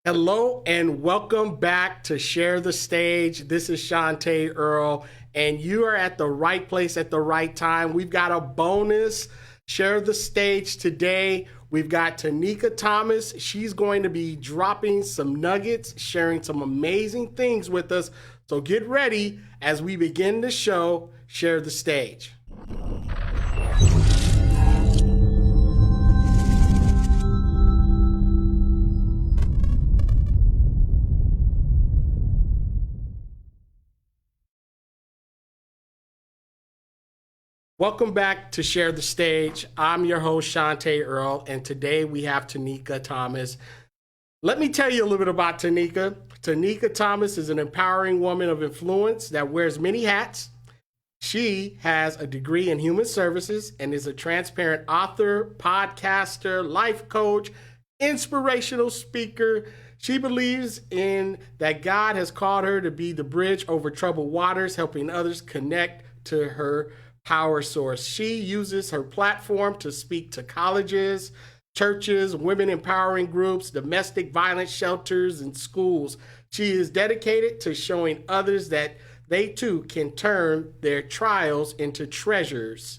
Hello and welcome back to Share the Stage. This is Chante Earl, and you are at the right place at the right time. We've got a bonus Share the Stage today. We've got Tamika Thomas. She's going to be dropping some nuggets, sharing some amazing things with us. So get ready as we begin the show, Share the Stage. Welcome back to Share the Stage. I'm your host, Chante Earl, and today we have Tamika Thomas. Let me tell you a little bit about Tamika. Tamika Thomas is an empowering woman of influence that wears many hats. She has a degree in human services and is a transparent author, podcaster, life coach, inspirational speaker. She believes in that God has called her to be the bridge over troubled waters, helping others connect to her power source. She uses her platform to speak to colleges, churches, women empowering groups, domestic violence shelters, and schools. She is dedicated to showing others that they too can turn their trials into treasures.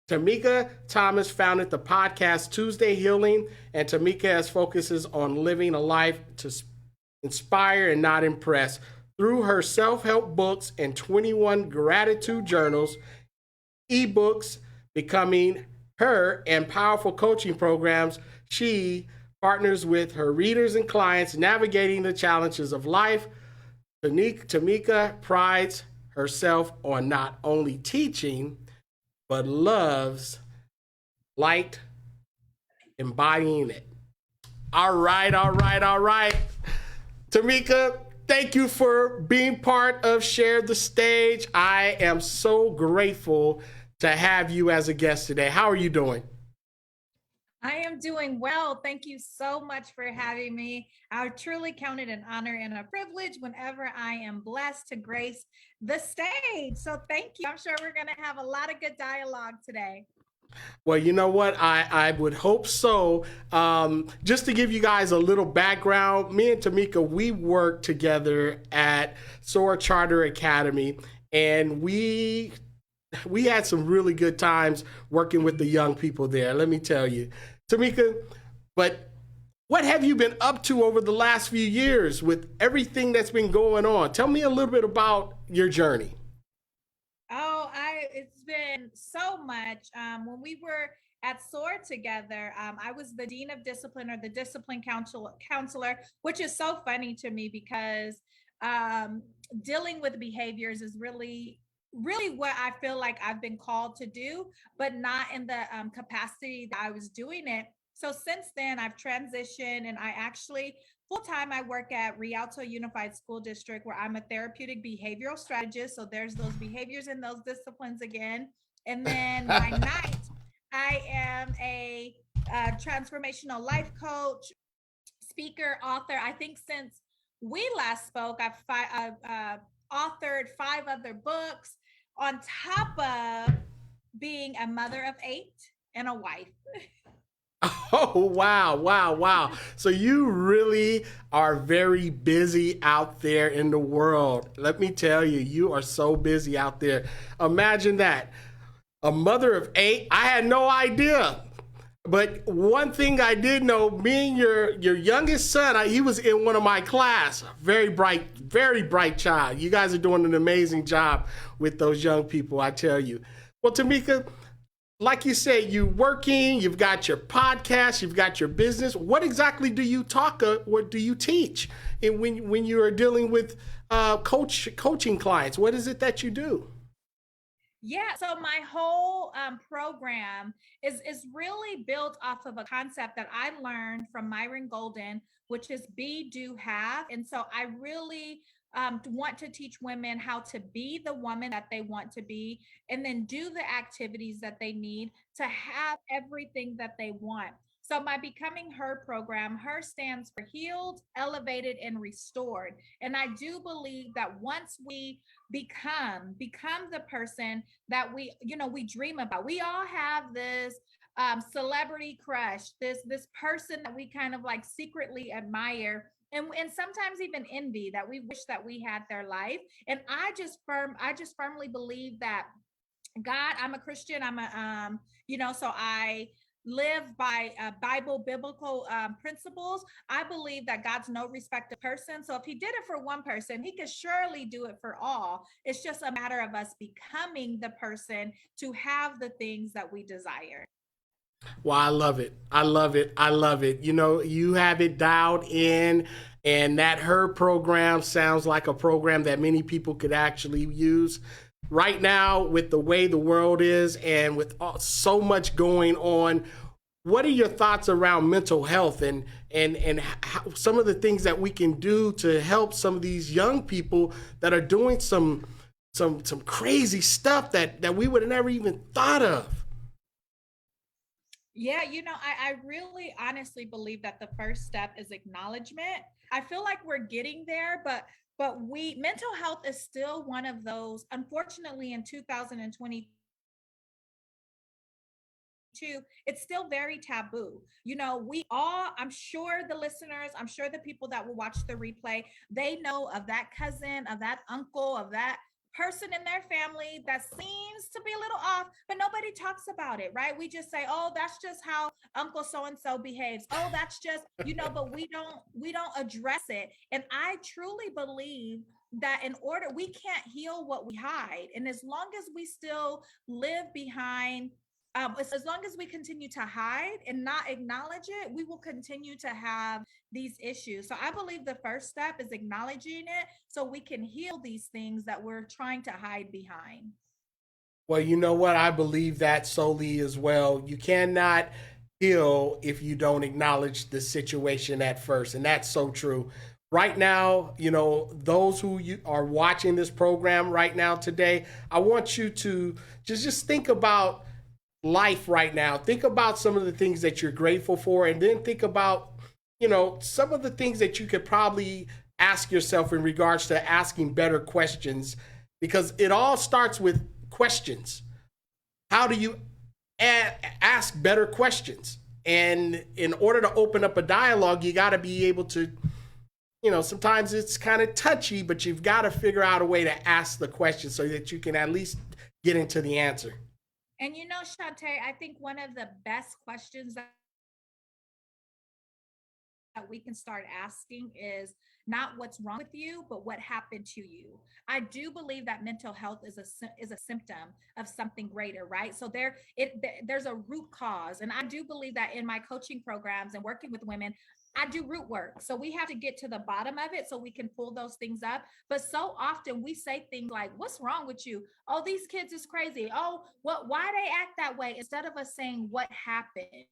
Tamika Thomas founded the podcast Tuesday Healing, and Tamika has focuses on living a life to inspire and not impress. Through her self help books and 21 gratitude journals, ebooks, becoming her, and powerful coaching programs, she partners with her readers and clients navigating the challenges of life. Tamika prides herself on not only teaching, but loves light, embodying it. All right. Tamika, thank you for being part of Share the Stage. I am so grateful to have you as a guest today. How are you doing? I am doing well. Thank you so much for having me. I truly count it an honor and a privilege whenever I am blessed to grace the stage. So thank you. I'm sure we're going to have a lot of good dialogue today. Well, you know what? I would hope so. Just to give you guys a little background, me and Tamika, we worked together at SOAR Charter Academy, and we had some really good times working with the young people there. Let me tell you, Tamika. But what have you been up to over the last few years with everything that's been going on? Tell me a little bit about your journey. It's been so much. When we were at SOAR together, I was the dean of discipline or the discipline counselor, which is so funny to me because um, dealing with behaviors is really what I feel like I've been called to do, but not in the capacity that I was doing it. So since then, I've transitioned and I actually full time I work at Rialto Unified School District where I'm a therapeutic behavioral strategist. So there's those behaviors and those disciplines again. And then by night, I am a transformational life coach, speaker, author. I think since we last spoke, I've authored 5 other books on top of being a mother of 8 and a wife. Oh, wow. So you really are very busy out there in the world. Let me tell you, you are so busy out there. Imagine that. A mother of 8. I had no idea. But one thing I did know, me and your youngest son, he was in one of my class. Very bright child. You guys are doing an amazing job with those young people, I tell you. Well, Tamika, like you said, you working, you've got your podcast, you've got your business. What exactly do you talk? What do you teach? And when you are dealing with coaching clients, what is it that you do? Yeah, so my whole program is really built off of a concept that I learned from Myron Golden, which is be, do, have. And so I really want to teach women how to be the woman that they want to be, and then do the activities that they need to have everything that they want. So my Becoming Her program, her stands for healed, elevated, and restored. And I do believe that once we become the person that we dream about. We all have this celebrity crush, this person that we kind of like secretly admire, and sometimes even envy, that we wish that we had their life. And I just firmly believe that God, I'm a Christian. I'm a, so I live by Bible, biblical principles. I believe that God's no respecter of person. So if he did it for one person, he could surely do it for all. It's just a matter of us becoming the person to have the things that we desire. Well, I love it. I love it. I love it. You know, you have it dialed in, and that Her program sounds like a program that many people could actually use. Right now, with the way the world is and with so much going on, what are your thoughts around mental health and how, some of the things that we can do to help some of these young people that are doing some crazy stuff that we would have never even thought of? Yeah, I really honestly believe that the first step is acknowledgement. I feel like we're getting there, but we mental health is still one of those, unfortunately, in 2022, it's still very taboo. We all, I'm sure the listeners, I'm sure the people that will watch the replay, they know of that cousin, of that uncle, of that person in their family that seems to be a little off, but nobody talks about it, right? We just say, oh, that's just how uncle so and so behaves. Oh, that's just, but we don't address it. And I truly believe that in order, we can't heal what we hide. And as long as we still live behind, as long as we continue to hide and not acknowledge it, we will continue to have these issues. So I believe the first step is acknowledging it so we can heal these things that we're trying to hide behind. Well, you know what? I believe that solely as well. You cannot heal if you don't acknowledge the situation at first. And that's so true. Right now, those who you are watching this program right now today, I want you to just think about life right now. Think about some of the things that you're grateful for, and then think about, some of the things that you could probably ask yourself in regards to asking better questions, because it all starts with questions. How do you ask better questions? And in order to open up a dialogue, you got to be able to, sometimes it's kind of touchy, but you've got to figure out a way to ask the question so that you can at least get into the answer. And Chante, I think one of the best questions that we can start asking is not what's wrong with you, but what happened to you. I do believe that mental health is a symptom of something greater, right? So there's a root cause, and I do believe that in my coaching programs and working with women, I do root work. So we have to get to the bottom of it so we can pull those things up. But so often we say things like, "What's wrong with you? Oh, these kids is crazy. Oh, what? Why they act that way?" Instead of us saying what happened.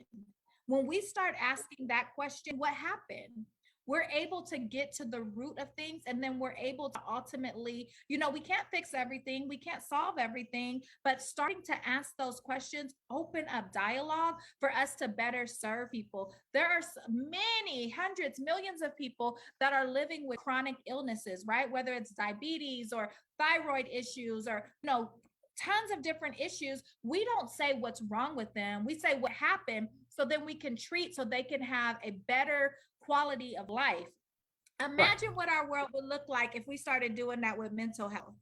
When we start asking that question, what happened? We're able to get to the root of things, and then we're able to ultimately, we can't fix everything, we can't solve everything, but starting to ask those questions open up dialogue for us to better serve people. There are many hundreds, millions of people that are living with chronic illnesses, right? Whether it's diabetes or thyroid issues or, tons of different issues. We don't say what's wrong with them. We say what happened so then we can treat so they can have a better quality of life. Right. Imagine what our world would look like if we started doing that with mental health.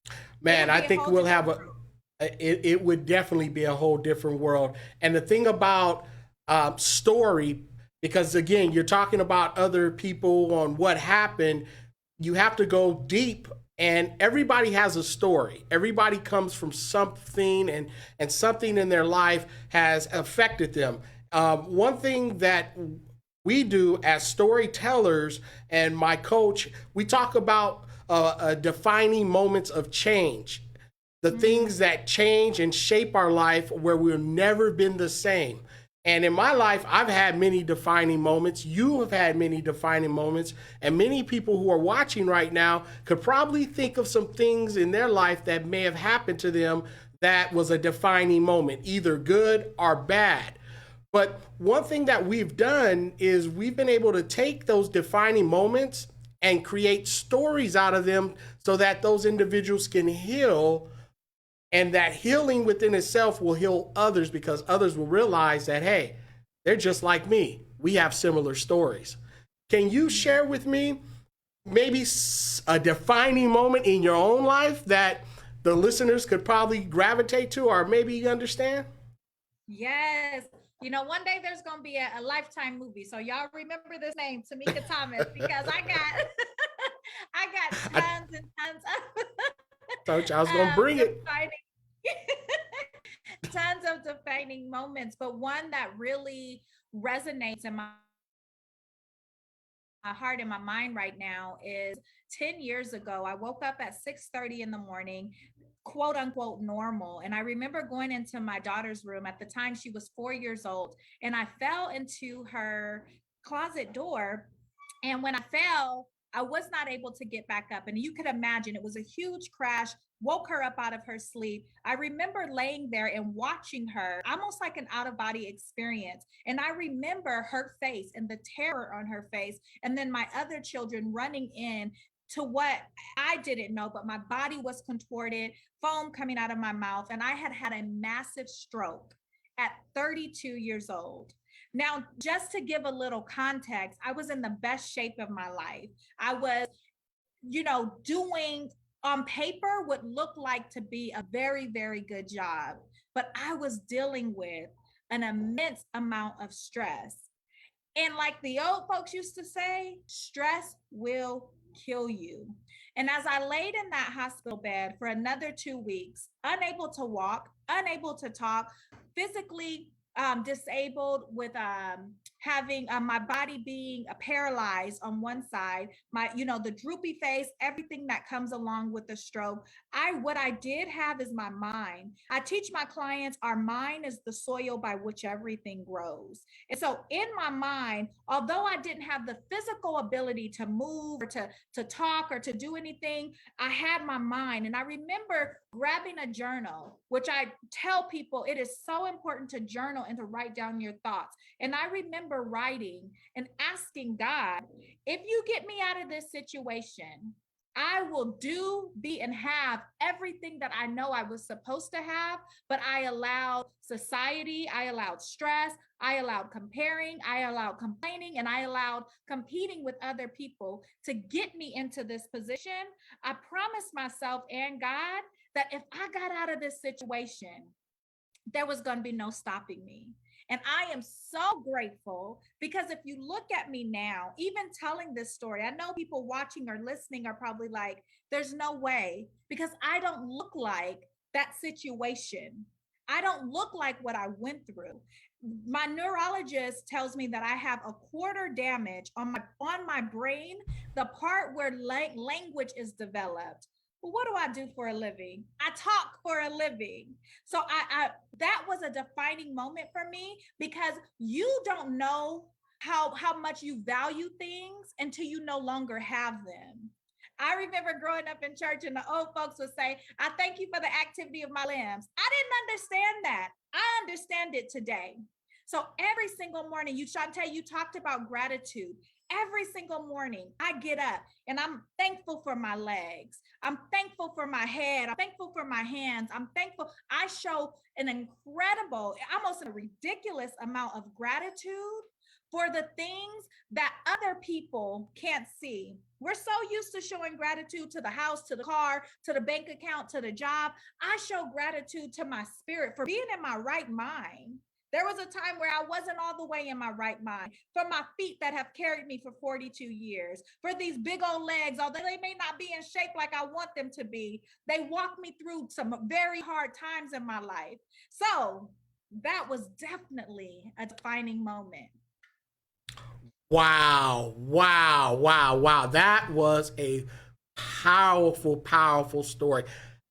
It Man, would I be a think whole we'll different have world. it would definitely be a whole different world. And the thing about story, because again, you're talking about other people on what happened, you have to go deep, and everybody has a story. Everybody comes from something, and something in their life has affected them. One thing that we do as storytellers, and my coach, we talk about defining moments of change, the Mm. things that change and shape our life where we've never been the same. And in my life, I've had many defining moments. You have had many defining moments. And many people who are watching right now could probably think of some things in their life that may have happened to them that was a defining moment, either good or bad. But one thing that we've done is we've been able to take those defining moments and create stories out of them so that those individuals can heal And that healing within itself will heal others because others will realize that, hey, they're just like me. We have similar stories. Can you share with me maybe a defining moment in your own life that the listeners could probably gravitate to or maybe understand? Yes. You know, one day there's going to be a Lifetime movie. So y'all remember this name, Tamika Thomas, because I got I got I tons and tons of told you I was going to bring it. defining tons of defining moments, but one that really resonates in my heart and my mind right now is 10 years ago. I woke up at 6:30 in the morning, quote unquote normal. And I remember going into my daughter's room. At the time, she was 4 years old, and I fell into her closet door. And when I fell, I was not able to get back up. And you could imagine it was a huge crash, woke her up out of her sleep. I remember laying there and watching her, almost like an out of body experience. And I remember her face and the terror on her face. And then my other children running in to what I didn't know, but my body was contorted, foam coming out of my mouth. And I had had a massive stroke at 32 years old. Now, just to give a little context, I was in the best shape of my life. I was, doing on paper what looked like to be a very, very good job, but I was dealing with an immense amount of stress. And like the old folks used to say, stress will kill you. And as I laid in that hospital bed for another 2 weeks, unable to walk, unable to talk, physically disabled with having my body being paralyzed on one side, the droopy face, everything that comes along with the stroke. What I did have is my mind. I teach my clients our mind is the soil by which everything grows. And so in my mind, although I didn't have the physical ability to move or to talk or to do anything, I had my mind. And I remember grabbing a journal, which I tell people it is so important to journal and to write down your thoughts. And I remember writing and asking God, if you get me out of this situation, I will do, be, and have everything that I know I was supposed to have, but I allowed society, I allowed stress, I allowed comparing, I allowed complaining, and I allowed competing with other people to get me into this position. I promised myself and God that if I got out of this situation, there was going to be no stopping me. And I am so grateful because if you look at me now, even telling this story, I know people watching or listening are probably like, there's no way, because I don't look like that situation. I don't look like what I went through. My neurologist tells me that I have a quarter damage on my brain, the part where language is developed. Well, what do I do for a living? I talk for a living. So I that was a defining moment for me, because you don't know how much you value things until you no longer have them. I remember growing up in church and the old folks would say, I thank you for the activity of my limbs. I didn't understand that. I understand it today. So every single morning, Chante, you talked about gratitude. Every single morning, I get up and I'm thankful for my legs. I'm thankful for my head. I'm thankful for my hands. I'm thankful. I show an incredible, almost a ridiculous amount of gratitude for the things that other people can't see. We're so used to showing gratitude to the house, to the car, to the bank account, to the job. I show gratitude to my spirit for being in my right mind. There was a time where I wasn't all the way in my right mind, for my feet that have carried me for 42 years, for these big old legs, although they may not be in shape like I want them to be, they walked me through some very hard times in my life. So that was definitely a defining moment. Wow, wow, wow, wow. That was a powerful, powerful story.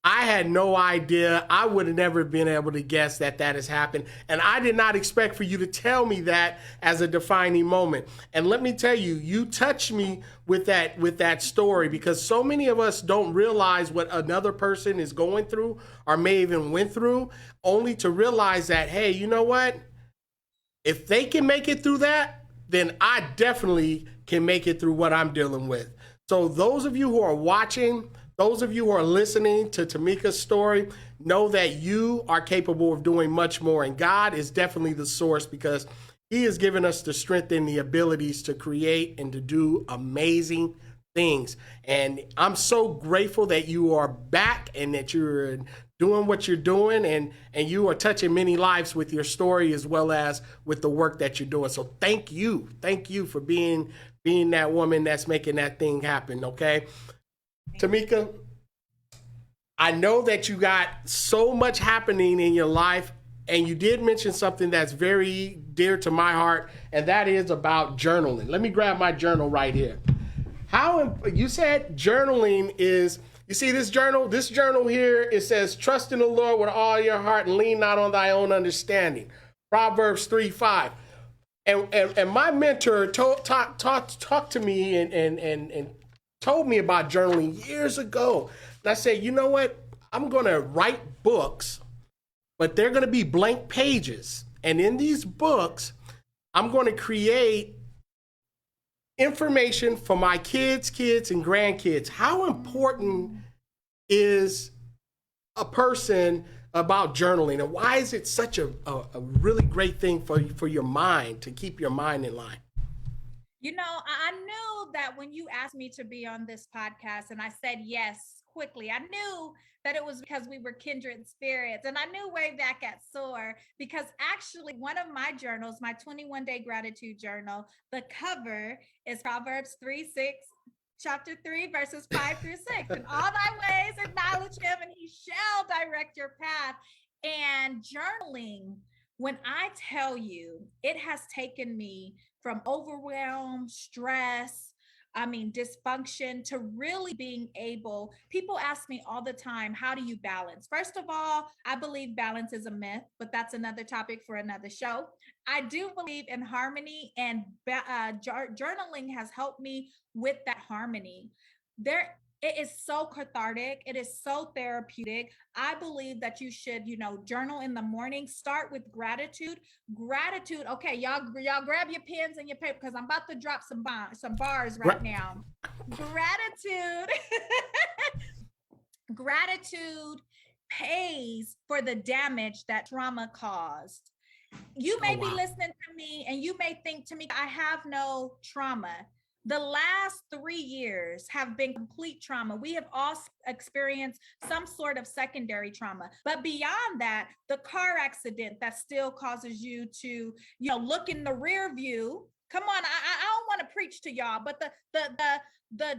I had no idea. I would have never been able to guess that that has happened. And I did not expect for you to tell me that as a defining moment. And let me tell you, you touched me with that story, because so many of us don't realize what another person is going through or may even went through, only to realize that, hey, you know what? If they can make it through that, then I definitely can make it through what I'm dealing with. So those of you who are watching, those of you who are listening to Tamika's story, know that you are capable of doing much more. And God is definitely the source, because He has given us the strength and the abilities to create and to do amazing things. And I'm so grateful that you are back and that you're doing what you're doing, and you are touching many lives with your story as well as with the work that you're doing. So thank you. Thank you for being that woman that's making that thing happen, okay? Tamika, I know that you got so much happening in your life, and you did mention something that's very dear to my heart, and that is about journaling. Let me grab my journal right here. How you said journaling is, you see this journal? This journal here, it says, trust in the Lord with all your heart and lean not on thy own understanding. Proverbs 3:5. And my mentor talked to me and told me about journaling years ago. And I said, you know what? I'm going to write books, but they're going to be blank pages. And in these books, I'm going to create information for my kids, and grandkids. How important is a person about journaling, and why is it such a really great thing for your mind, to keep your mind in line? You know, I knew that when you asked me to be on this podcast and I said yes quickly, I knew that it was because we were kindred spirits. And I knew way back at SOAR, because actually one of my journals, my 21-day gratitude journal, the cover is Proverbs 3:6, chapter 3, verses 5 through 6. In all thy ways acknowledge him and he shall direct your path. And journaling, when I tell you, it has taken me from overwhelm, stress, dysfunction, to really being able. People ask me all the time, how do you balance? First of all, I believe balance is a myth, but that's another topic for another show. I do believe in harmony, and journaling has helped me with that harmony. There, it is so cathartic. It is so therapeutic. I believe that you should, journal in the morning. Start with gratitude. Gratitude. Okay, y'all grab your pens and your paper, because I'm about to drop some bars right now. Gratitude. Gratitude pays for the damage that trauma caused. You may be listening to me and you may think, to me, I have no trauma. The last 3 years have been complete trauma. We have all experienced some sort of secondary trauma. But beyond that, the car accident that still causes you to, look in the rear view. Come on, I don't want to preach to y'all, but the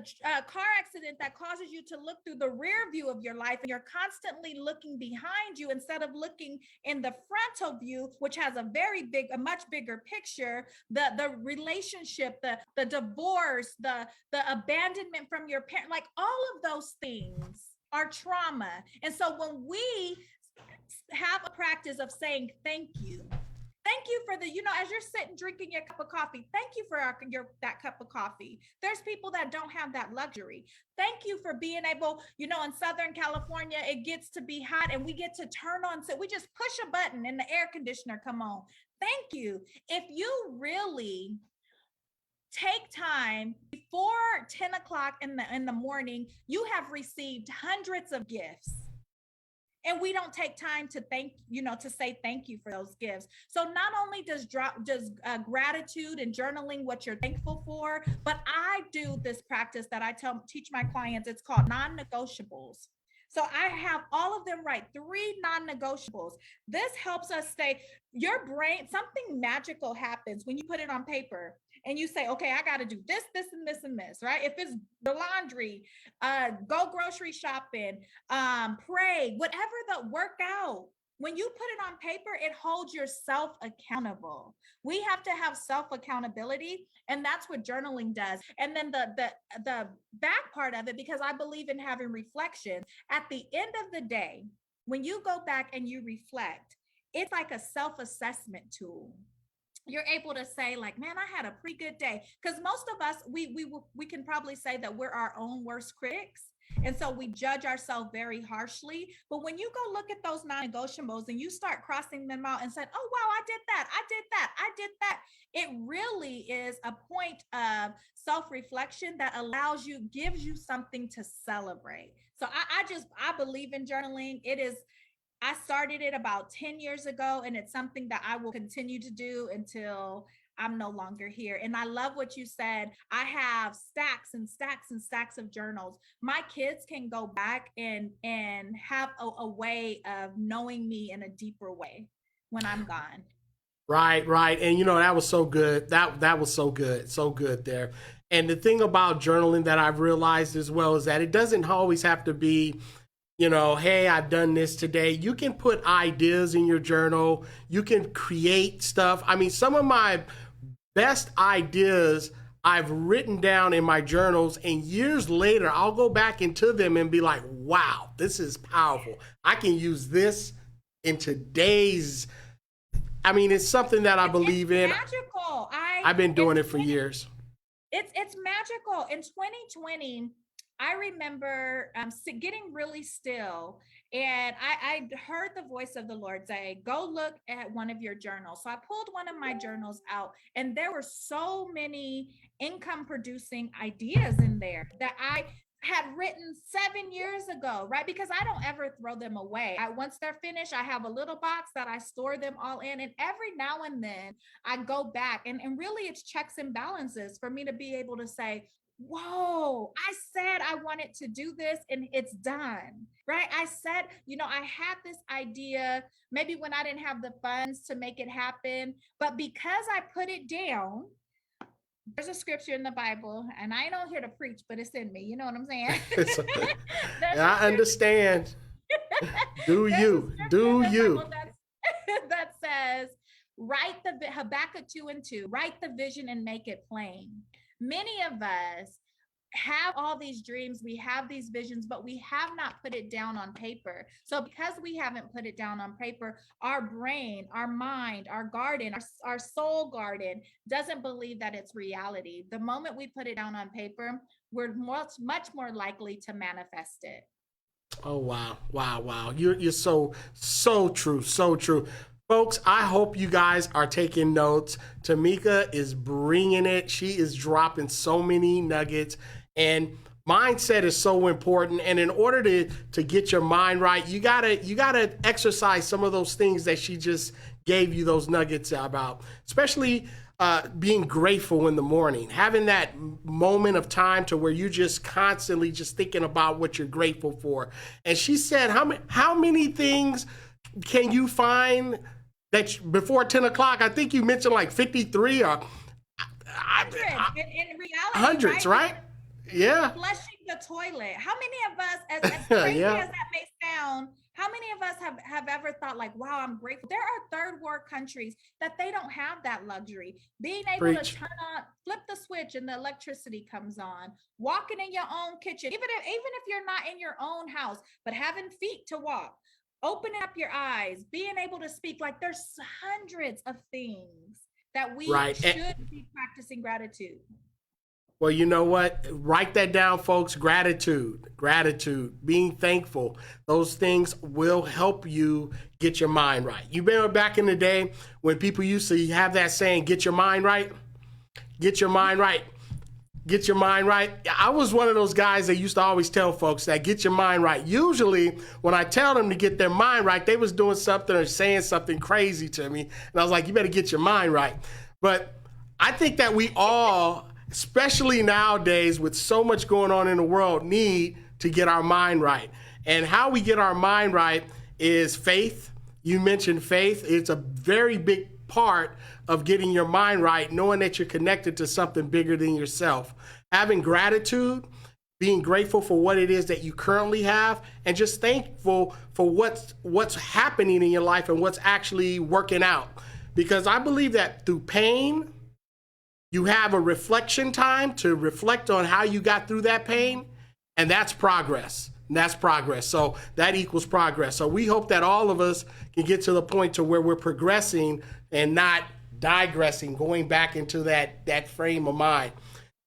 car accident that causes you to look through the rear view of your life, and you're constantly looking behind you instead of looking in the frontal view, which has a much bigger picture. The relationship, the divorce, the abandonment from your parent, like all of those things are trauma. And so when we have a practice of saying thank you, thank you for as you're sitting drinking your cup of coffee, thank you for that cup of coffee. There's people that don't have that luxury. Thank you for being able, in Southern California, it gets to be hot and we get to turn on, so we just push a button and the air conditioner come on. Thank you. If you really take time before 10 o'clock in the morning, you have received hundreds of gifts. And we don't take time to to say thank you for those gifts. So not only does gratitude and journaling what you're thankful for, but I do this practice that I teach my clients. It's called non-negotiables. So I have all of them write 3 non-negotiables. This helps us stay, your brain, something magical happens when you put it on paper and you say, okay, I got to do this, this, and this, and this, right? If it's the laundry, go grocery shopping, pray, whatever, the workout. When you put it on paper, it holds yourself accountable. We have to have self accountability, and that's what journaling does. And then the back part of it, because I believe in having reflection. At the end of the day, when you go back and you reflect, it's like a self assessment tool. You're able to say, like, man, I had a pretty good day. Because most of us, we can probably say that we're our own worst critics. And so we judge ourselves very harshly. But when you go look at those non-negotiables and you start crossing them out and said, oh, wow, I did that, I did that, I did that, it really is a point of self-reflection that allows you, gives you something to celebrate. So I believe in journaling. I started it about 10 years ago, and it's something that I will continue to do until I'm no longer here. And I love what you said. I have stacks and stacks and stacks of journals. My kids can go back and have a way of knowing me in a deeper way when I'm gone. Right, right. And that was so good. That was so good. So good there. And the thing about journaling that I've realized as well is that it doesn't always have to be, hey, I've done this today. You can put ideas in your journal. You can create stuff. I mean, some of my best ideas I've written down in my journals, and years later, I'll go back into them and be like, wow, this is powerful. I can use this in today's. I mean, it's something that I believe in. Magical. I've been doing it for years. It's magical. In 2020, I remember getting really still, and I heard the voice of the Lord say, go look at one of your journals. So I pulled one of my journals out, and there were so many income producing ideas in there that I had written 7 years ago, right? Because I don't ever throw them away. Once they're finished, I have a little box that I store them all in. And every now and then I go back, and really it's checks and balances for me to be able to say, whoa, I said I wanted to do this and it's done, right? I said, I had this idea maybe when I didn't have the funds to make it happen, but because I put it down, there's a scripture in the Bible, and I ain't on here to preach, but it's in me. You know what I'm saying? I understand. Do you? That says, write the Habakkuk 2:2, write the vision and make it plain. Many of us have all these dreams, we have these visions, but we have not put it down on paper. So because we haven't put it down on paper, our brain, our mind, our garden, our soul garden doesn't believe that it's reality. The moment we put it down on paper, we're much more likely to manifest it. Oh, wow. Wow. Wow. You're so true. So true. Folks, I hope you guys are taking notes. Tamika is bringing it. She is dropping so many nuggets, and mindset is so important. And in order to get your mind right, you gotta exercise some of those things that she just gave you those nuggets about, especially being grateful in the morning, having that moment of time to where you just constantly just thinking about what you're grateful for. And she said, how many things can you find that before 10 o'clock? I think you mentioned like 53 or in reality, hundreds, right? Yeah. Flushing the toilet. How many of us, as crazy Yeah. as that may sound, how many of us have ever thought like, wow, I'm grateful? There are third world countries that they don't have that luxury. Being able to turn on, flip the switch and the electricity comes on, walking in your own kitchen, even if you're not in your own house, but having feet to walk, opening up your eyes, being able to speak. Like, there's hundreds of things that we should be practicing gratitude. Well, you know what? Write that down, folks. Gratitude, being thankful. Those things will help you get your mind right. You remember back in the day when people used to have that saying, get your mind right? Get your mind right. Get your mind right. I was one of those guys that used to always tell folks that get your mind right. Usually when I tell them to get their mind right, they was doing something or saying something crazy to me. And I was like, you better get your mind right. But I think that we all, especially nowadays with so much going on in the world, need to get our mind right. And how we get our mind right is faith. You mentioned faith. It's a very big part of getting your mind right, knowing that you're connected to something bigger than yourself. Having gratitude, being grateful for what it is that you currently have, and just thankful for what's happening in your life and what's actually working out. Because I believe that through pain, you have a reflection time to reflect on how you got through that pain, and that's progress. So that equals progress. So we hope that all of us can get to the point to where we're progressing and not digressing, going back into that frame of mind.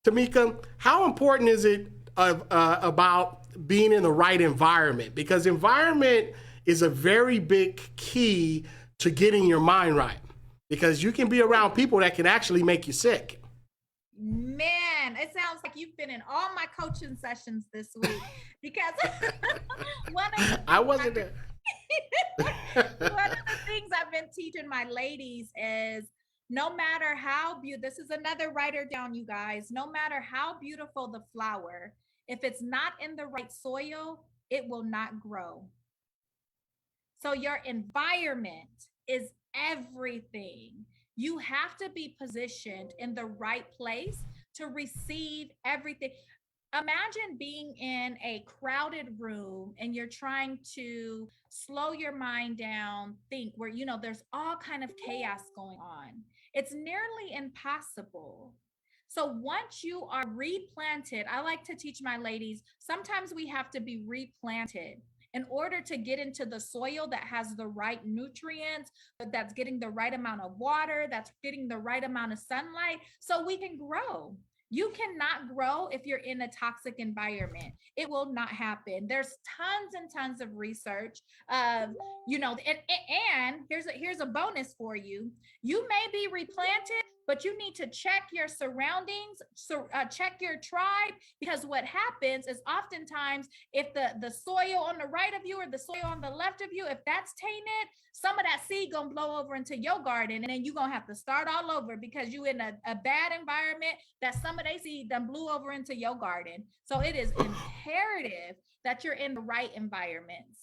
Tamika, how important is it about being in the right environment? Because environment is a very big key to getting your mind right. Because you can be around people that can actually make you sick. Man, it sounds like you've been in all my coaching sessions this week because one of the I things wasn't there. one of the things I've been teaching my ladies is no matter how beautiful, this is another writer down, you guys, no matter how beautiful the flower, if it's not in the right soil, it will not grow. So your environment is everything. You have to be positioned in the right place to receive everything. Imagine being in a crowded room and you're trying to slow your mind down, think where there's all kind of chaos going on. It's nearly impossible. So once you are replanted, I like to teach my ladies, sometimes we have to be replanted in order to get into the soil that has the right nutrients, that's getting the right amount of water, that's getting the right amount of sunlight, so we can grow. You cannot grow if you're in a toxic environment. It will not happen. There's tons and tons of research of, and here's a bonus for you. You may be replanted, but you need to check your surroundings, so check your tribe, because what happens is oftentimes if the soil on the right of you or the soil on the left of you, if that's tainted, some of that seed gonna blow over into your garden, and then you're gonna have to start all over because you in a bad environment that some of they seed done blew over into your garden. So it is imperative that you're in the right environments.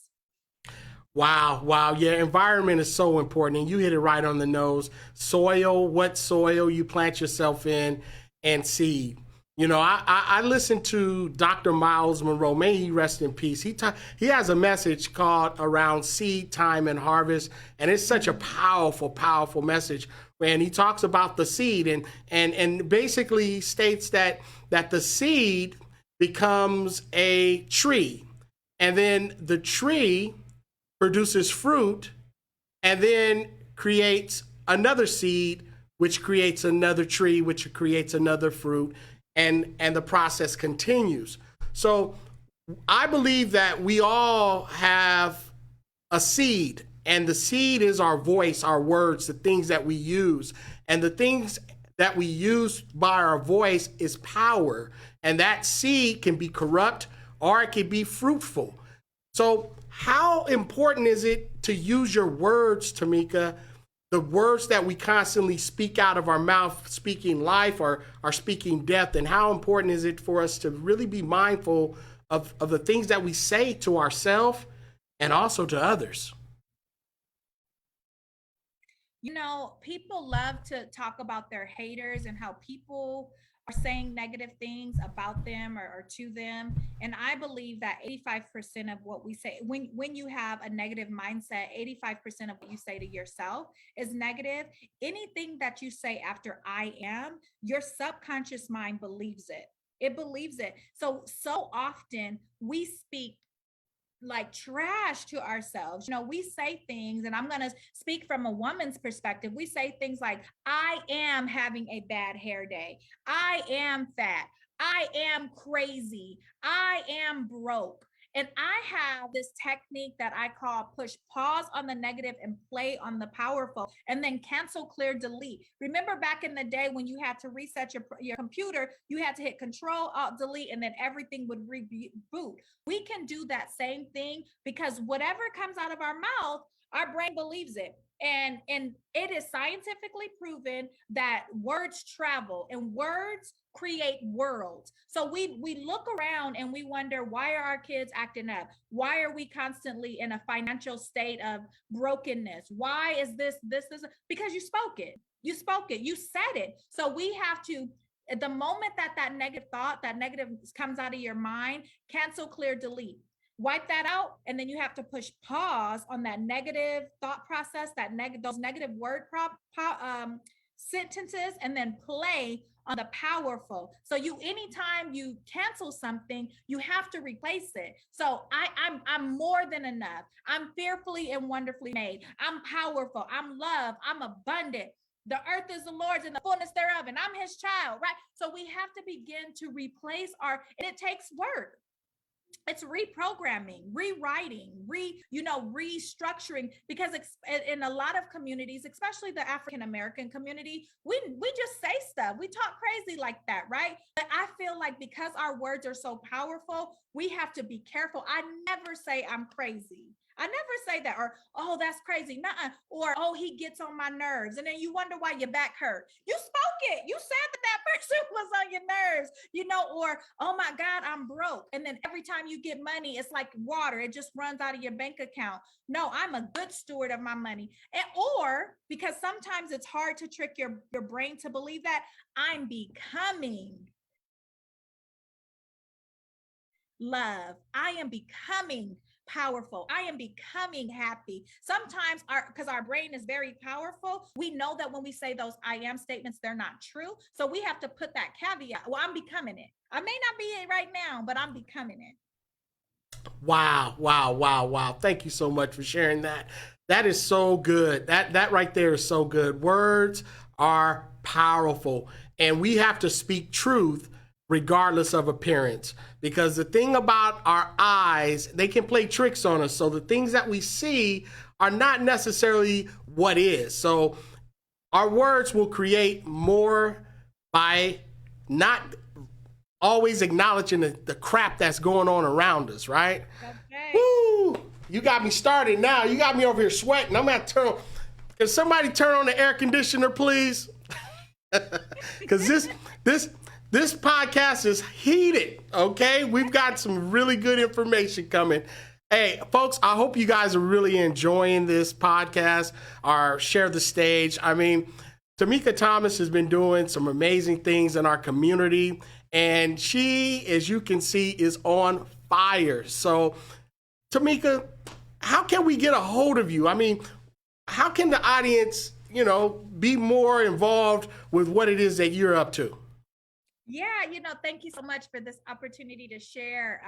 Wow, wow. Yeah, environment is so important. And you hit it right on the nose. Soil, what soil you plant yourself in, and seed. I listened to Dr. Miles Monroe. May he rest in peace. He has a message called Around Seed Time and Harvest, and it's such a powerful, powerful message. And he talks about the seed and basically states that the seed becomes a tree, and then the tree produces fruit, and then creates another seed, which creates another tree, which creates another fruit, and the process continues. So I believe that we all have a seed, and the seed is our voice, our words, the things that we use. And the things that we use by our voice is power. And that seed can be corrupt or it can be fruitful. So, how important is it to use your words, Tamika? The words that we constantly speak out of our mouth, speaking life or speaking death, and how important is it for us to really be mindful of the things that we say to ourselves and also to others? People love to talk about their haters and how people are saying negative things about them or to them. And I believe that 85% of what we say, when you have a negative mindset, 85% of what you say to yourself is negative. Anything that you say after I am, your subconscious mind believes it. It believes it. So often we speak like trash to ourselves. We say things, and I'm going to speak from a woman's perspective. We say things like, I am having a bad hair day. I am fat. I am crazy. I am broke. And I have this technique that I call push pause on the negative and play on the powerful, and then cancel, clear, delete. Remember back in the day when you had to reset your computer, you had to hit control, alt, delete, and then everything would reboot. We can do that same thing because whatever comes out of our mouth, our brain believes it. And it is scientifically proven that words travel and words create worlds. So we look around and we wonder, why are our kids acting up? Why are we constantly in a financial state of brokenness? Why is this because you spoke it. You spoke it. You said it. So we have to, at the moment that negative thought, that negative comes out of your mind, cancel, clear, delete. Wipe that out, and then you have to push pause on that negative thought process, those negative sentences, and then play on the powerful. So anytime you cancel something, you have to replace it. So I'm more than enough. I'm fearfully and wonderfully made. I'm powerful. I'm loved. I'm abundant. The earth is the Lord's and the fullness thereof, and I'm his child, right? So we have to begin to replace and it takes work. it's reprogramming, rewriting, restructuring, because in a lot of communities, especially the African American community, we just say stuff, we talk crazy like that, right? But I feel like because our words are so powerful, we have to be careful. I never say I'm crazy. I never say that, or oh, that's crazy, nuh-uh, or oh, he gets on my nerves, and then you wonder why your back hurt. You spoke it. You said that person was on your nerves, or oh my God, I'm broke. And then every time you get money, it's like water, it just runs out of your bank account. No, I'm a good steward of my money. Or because sometimes it's hard to trick your brain to believe that, I'm becoming love. I am becoming powerful. I am becoming happy. Sometimes because our brain is very powerful, we know that when we say those I am statements, they're not true. So we have to put that caveat. Well, I'm becoming it. I may not be it right now, but I'm becoming it. Wow, wow, wow, wow. Thank you so much for sharing that. That is so good. That right there is so good. Words are powerful, and we have to speak truth regardless of appearance, because the thing about our eyes, they can play tricks on us. So the things that we see are not necessarily what is. So our words will create more by not always acknowledging the crap that's going on around us, right? Okay. Woo! You got me started now. You got me over here sweating. I'm gonna turn on. Can somebody turn on the air conditioner, please? Because this podcast is heated. Okay, we've got some really good information coming. Hey, folks, I hope you guys are really enjoying this podcast or share the stage. I mean, Tamika Thomas has been doing some amazing things in our community, and she, as you can see, is on fire. So, Tamika, how can we get a hold of you? I mean, how can the audience, be more involved with what it is that you're up to? Yeah, thank you so much for this opportunity to share.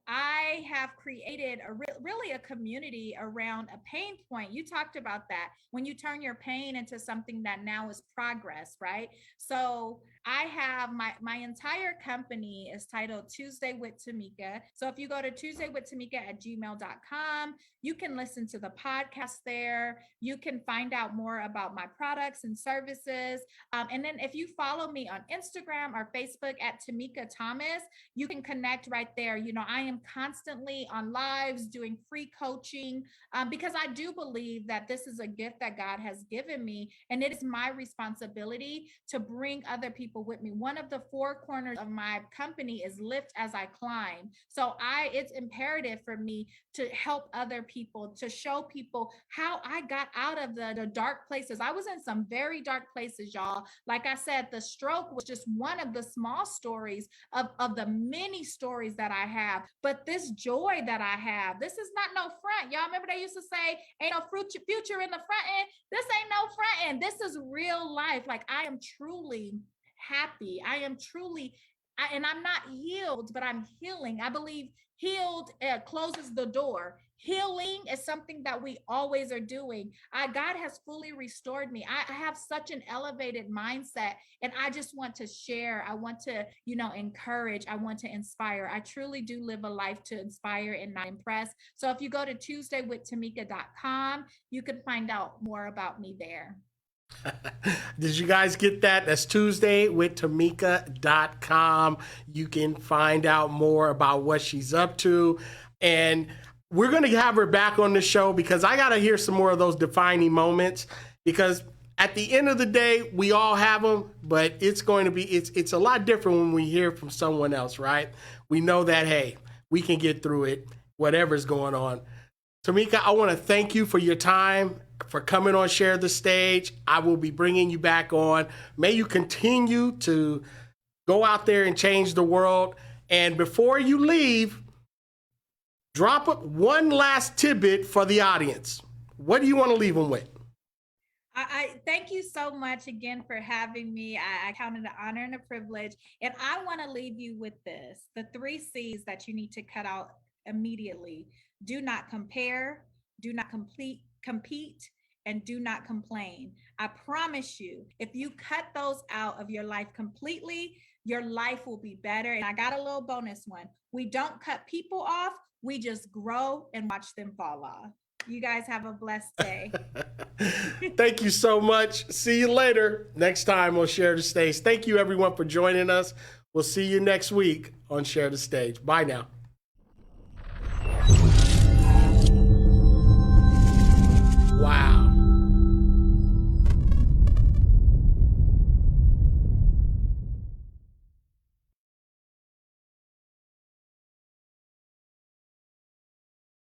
I have created really a community around a pain point. You talked about that when you turn your pain into something that now is progress, right? So I have my entire company is titled Tuesday with Tamika. So if you go to tuesdaywithtamika@gmail.com, you can listen to the podcast there. You can find out more about my products and services. And then if you follow me on Instagram or Facebook at Tamika Thomas, you can connect right there. I am constantly on lives doing free coaching, because I do believe that this is a gift that God has given me, and it is my responsibility to bring other people with me. One of the four corners of my company is lift as I climb. So it's imperative for me to help other people, to show people how I got out of the dark places. I was in some very dark places, y'all. Like I said, the stroke was just one of the small stories of the many stories that I have. But this joy that I have, this is not no front. Y'all remember they used to say, ain't no future in the front end. This ain't no front end. This is real life. Like I am truly happy. I am truly, and I'm not healed, but I'm healing. I believe healed closes the door. Healing is something that we always are doing. God has fully restored me. I have such an elevated mindset, and I just want to share. I want to, encourage. I want to inspire. I truly do live a life to inspire and not impress. So if you go to tuesdaywithtamika.com, you can find out more about me there. Did you guys get that? That's Tuesday with Tamika.com. You can find out more about what she's up to. And we're going to have her back on the show because I got to hear some more of those defining moments, because at the end of the day, we all have them, but it's going to be, it's a lot different when we hear from someone else, right? We know that, hey, we can get through it, whatever's going on. Tamika, I want to thank you for your time, for coming on Share the Stage. I will be bringing you back on. May you continue to go out there and change the world. And before you leave, drop one last tidbit for the audience. What do you want to leave them with? I thank you so much again for having me. I count it an honor and a privilege. And I want to leave you with this: the 3 C's that you need to cut out immediately. Do not compare, do not compete, and do not complain. I promise you, if you cut those out of your life completely, your life will be better. And I got a little bonus one. We don't cut people off, we just grow and watch them fall off. You guys have a blessed day. Thank you so much. See you later. Next time on Share the Stage. Thank you, everyone, for joining us. We'll see you next week on Share the Stage. Bye now. Wow.